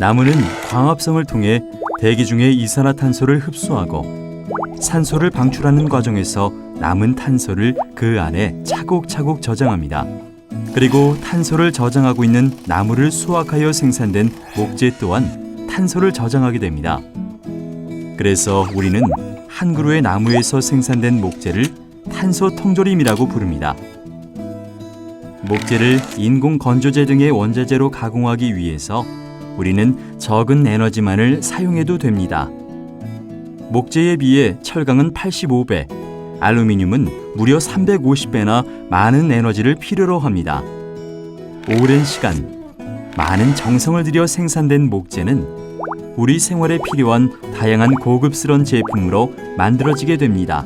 나무는 광합성을 통해 대기 중의 이산화탄소를 흡수하고 산소를 방출하는 과정에서 남은 탄소를 그 안에 차곡차곡 저장합니다. 그리고 탄소를 저장하고 있는 나무를 수확하여 생산된 목재 또한 탄소를 저장하게 됩니다. 그래서 우리는 한 그루의 나무에서 생산된 목재를 탄소 통조림이라고 부릅니다. 목재를 인공 건조제 등의 원자재로 가공하기 위해서 우리는 적은 에너지만을 사용해도 됩니다. 목재에 비해 철강은 85배, 알루미늄은 무려 350배나 많은 에너지를 필요로 합니다. 오랜 시간, 많은 정성을 들여 생산된 목재는 우리 생활에 필요한 다양한 고급스러운 제품으로 만들어지게 됩니다.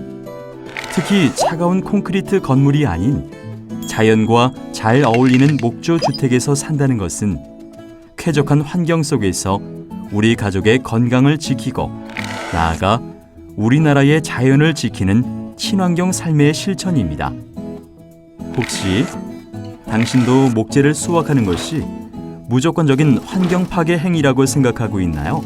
특히 차가운 콘크리트 건물이 아닌 자연과 잘 어울리는 목조 주택에서 산다는 것은 쾌적한 환경 속에서 우리 가족의 건강을 지키고 나아가 우리나라의 자연을 지키는 친환경 삶의 실천입니다. 혹시 당신도 목재를 수확하는 것이 무조건적인 환경 파괴 행위라고 생각하고 있나요?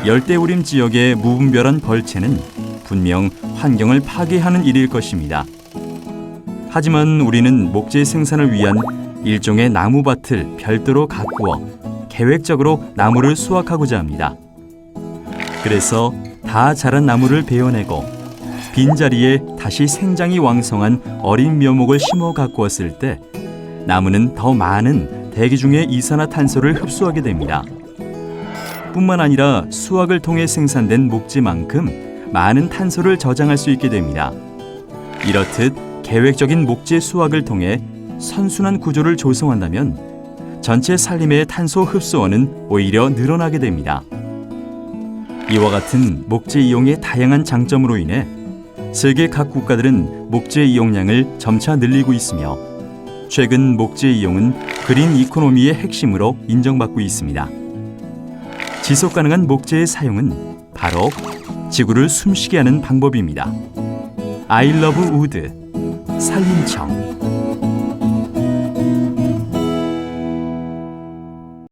열대우림 지역의 무분별한 벌채는 분명 환경을 파괴하는 일일 것입니다. 하지만 우리는 목재 생산을 위한 일종의 나무밭을 별도로 가꾸어 계획적으로 나무를 수확하고자 합니다. 그래서 다 자란 나무를 베어내고 빈자리에 다시 생장이 왕성한 어린 묘목을 심어 가꾸었을 때 나무는 더 많은 대기 중의 이산화탄소를 흡수하게 됩니다. 뿐만 아니라 수확을 통해 생산된 목재만큼 많은 탄소를 저장할 수 있게 됩니다. 이렇듯 계획적인 목재 수확을 통해 선순환 구조를 조성한다면 전체 산림의 탄소 흡수원은 오히려 늘어나게 됩니다. 이와 같은 목재 이용의 다양한 장점으로 인해 세계 각 국가들은 목재 이용량을 점차 늘리고 있으며 최근 목재 이용은 그린 이코노미의 핵심으로 인정받고 있습니다. 지속 가능한 목재의 사용은 바로 지구를 숨쉬게 하는 방법입니다. I love wood, 산림청.